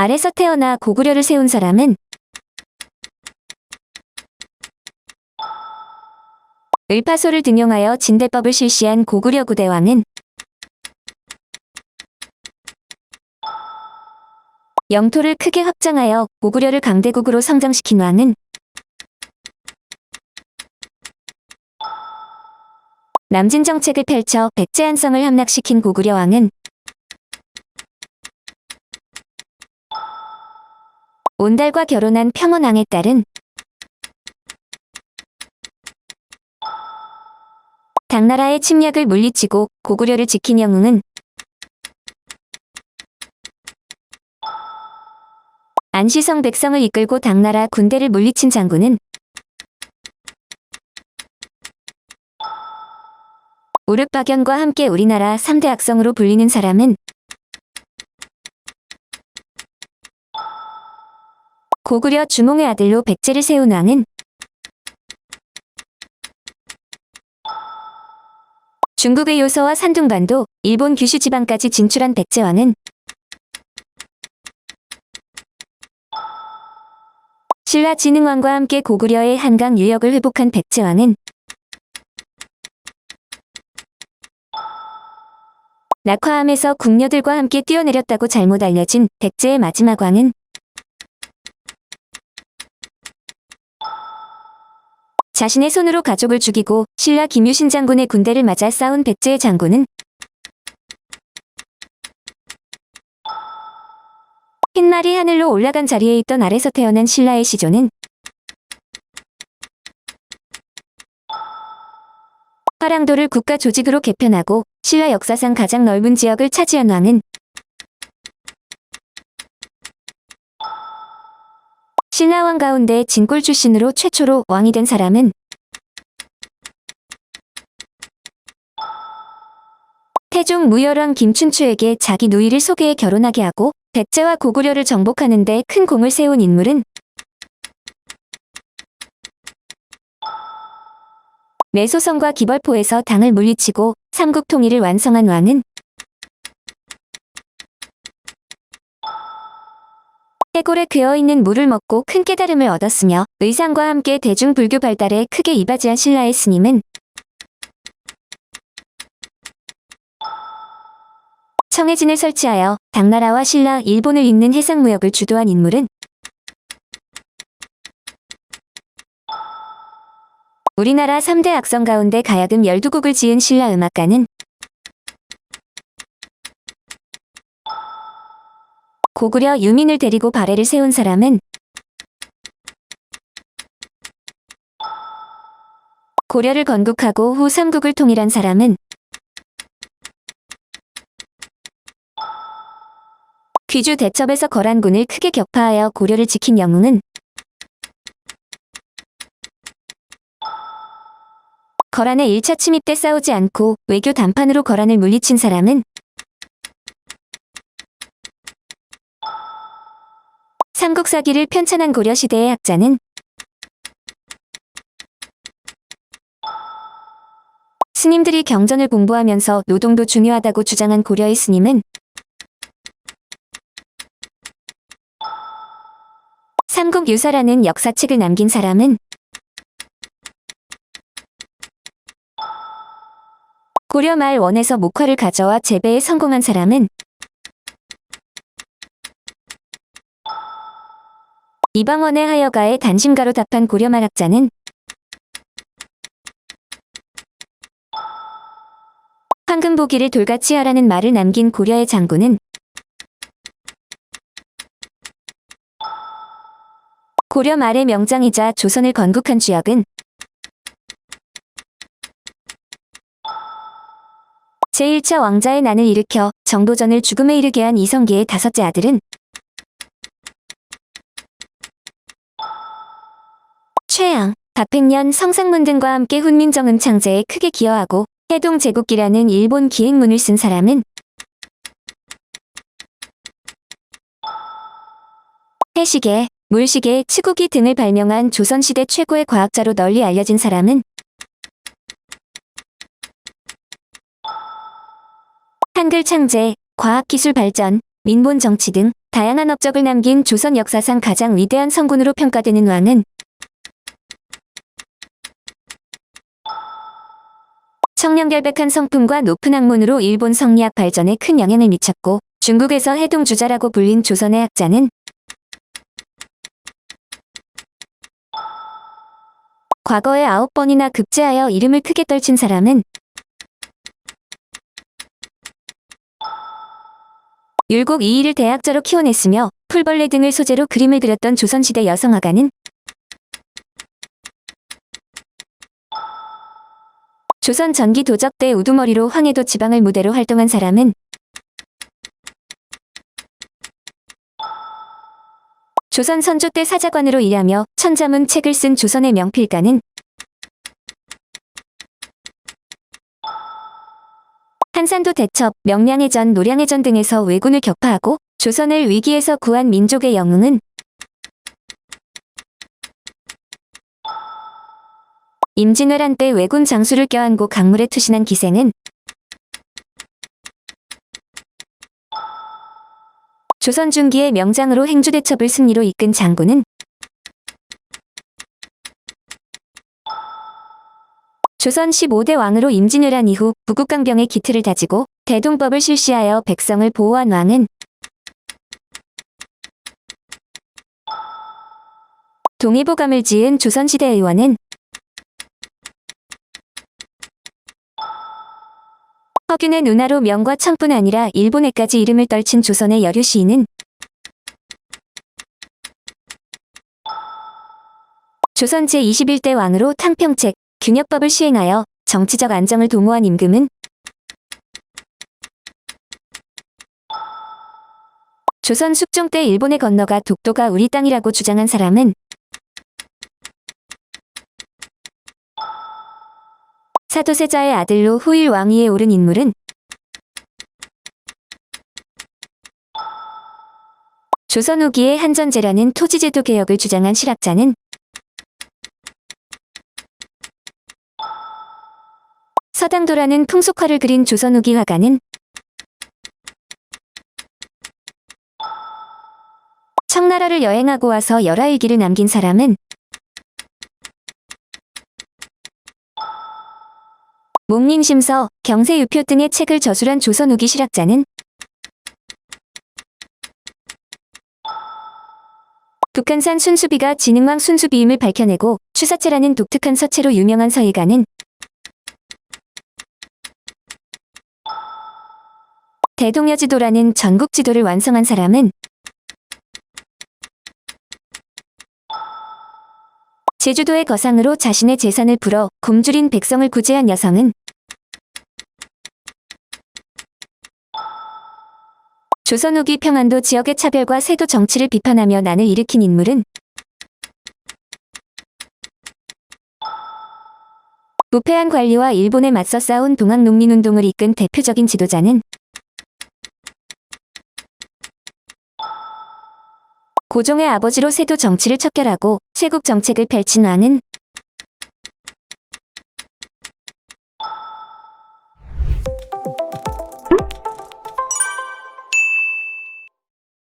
알에서 태어나 고구려를 세운 사람은 을파소를 등용하여 진대법을 실시한 고구려 9대 왕은 영토를 크게 확장하여 고구려를 강대국으로 성장시킨 왕은 남진 정책을 펼쳐 백제한성을 함락시킨 고구려 왕은 온달과 결혼한 평원왕의 딸은 당나라의 침략을 물리치고 고구려를 지킨 영웅은 안시성 백성을 이끌고 당나라 군대를 물리친 장군은 우륵박연과 함께 우리나라 3대 악성으로 불리는 사람은 고구려 주몽의 아들로 백제를 세운 왕은 중국의 요서와 산둥반도, 일본 규슈 지방까지 진출한 백제왕은 신라 진흥왕과 함께 고구려의 한강 유역을 회복한 백제왕은 낙화암에서 궁녀들과 함께 뛰어내렸다고 잘못 알려진 백제의 마지막 왕은 자신의 손으로 가족을 죽이고 신라 김유신 장군의 군대를 맞아 싸운 백제의 장군은 흰말이 하늘로 올라간 자리에 있던 알에서 태어난 신라의 시조는 화랑도를 국가 조직으로 개편하고 신라 역사상 가장 넓은 지역을 차지한 왕은 신라왕 가운데 진골 출신으로 최초로 왕이 된 사람은 태종 무열왕 김춘추에게 자기 누이를 소개해 결혼하게 하고 백제와 고구려를 정복하는 데 큰 공을 세운 인물은 매소성과 기벌포에서 당을 물리치고 삼국 통일을 완성한 왕은 해골에 그어있는 물을 먹고 큰 깨달음을 얻었으며 의상과 함께 대중불교 발달에 크게 이바지한 신라의 스님은 청해진을 설치하여 당나라와 신라, 일본을 잇는 해상무역을 주도한 인물은 우리나라 3대 악성 가운데 가야금 12곡을 지은 신라 음악가는 고구려 유민을 데리고 발해를 세운 사람은 고려를 건국하고 후 삼국을 통일한 사람은 귀주 대첩에서 거란군을 크게 격파하여 고려를 지킨 영웅은 거란의 1차 침입 때 싸우지 않고 외교 단판으로 거란을 물리친 사람은 삼국사기를 편찬한 고려시대의 학자는 스님들이 경전을 공부하면서 노동도 중요하다고 주장한 고려의 스님은 삼국유사라는 역사책을 남긴 사람은 고려 말 원에서 목화를 가져와 재배에 성공한 사람은 이방원의 하여가에 단심가로 답한 고려말 학자는 황금보기를 돌같이 하라는 말을 남긴 고려의 장군은 고려 말의 명장이자 조선을 건국한 주역은 제1차 왕자의 난을 일으켜 정도전을 죽음에 이르게 한 이성기의 5째 아들은 최양, 박백년, 성상문 등과 함께 훈민정음 창제에 크게 기여하고 해동제국기라는 일본 기행문을 쓴 사람은 해시계, 물시계, 치국이 등을 발명한 조선시대 최고의 과학자로 널리 알려진 사람은 한글 창제, 과학기술 발전, 민본 정치 등 다양한 업적을 남긴 조선 역사상 가장 위대한 성군으로 평가되는 왕은 청렴결백한 성품과 높은 학문으로 일본 성리학 발전에 큰 영향을 미쳤고 중국에서 해동주자라고 불린 조선의 학자는 과거에 9번이나 급제하여 이름을 크게 떨친 사람은 율곡 이이를 대학자로 키워냈으며 풀벌레 등을 소재로 그림을 그렸던 조선시대 여성화가는 조선 전기 도적 때 우두머리로 황해도 지방을 무대로 활동한 사람은 조선 선조 때 사자관으로 일하며 천자문 책을 쓴 조선의 명필가는 한산도 대첩, 명량해전, 노량해전 등에서 왜군을 격파하고 조선을 위기에서 구한 민족의 영웅은 임진왜란 때 왜군 장수를 껴안고 강물에 투신한 기생은 조선 중기의 명장으로 행주대첩을 승리로 이끈 장군은 조선 15대 왕으로 임진왜란 이후 부국강병의 기틀을 다지고 대동법을 실시하여 백성을 보호한 왕은 동의보감을 지은 조선시대 의원은 허균의 누나로 명과 청뿐 아니라 일본에까지 이름을 떨친 조선의 여류 시인은 조선 제21대 왕으로 탕평책, 균역법을 시행하여 정치적 안정을 도모한 임금은 조선 숙종 때 일본에 건너가 독도가 우리 땅이라고 주장한 사람은 사도세자의 아들로 후일 왕위에 오른 인물은 조선 후기에 한전제라는 토지제도 개혁을 주장한 실학자는 서당도라는 풍속화를 그린 조선 후기 화가는 청나라를 여행하고 와서 열하일기를 남긴 사람은 목림심서, 경세유표 등의 책을 저술한 조선 후기 실학자는 북한산 순수비가 진흥왕 순수비임을 밝혀내고 추사체라는 독특한 서체로 유명한 서예가는 대동여지도라는 전국지도를 완성한 사람은 제주도의 거상으로 자신의 재산을 풀어 굶주린 백성을 구제한 여성은 조선 후기 평안도 지역의 차별과 세도 정치를 비판하며 난을 일으킨 인물은 부패한 관리와 일본에 맞서 싸운 동학농민운동을 이끈 대표적인 지도자는 고종의 아버지로 세도 정치를 척결하고 쇄국 정책을 펼친 왕은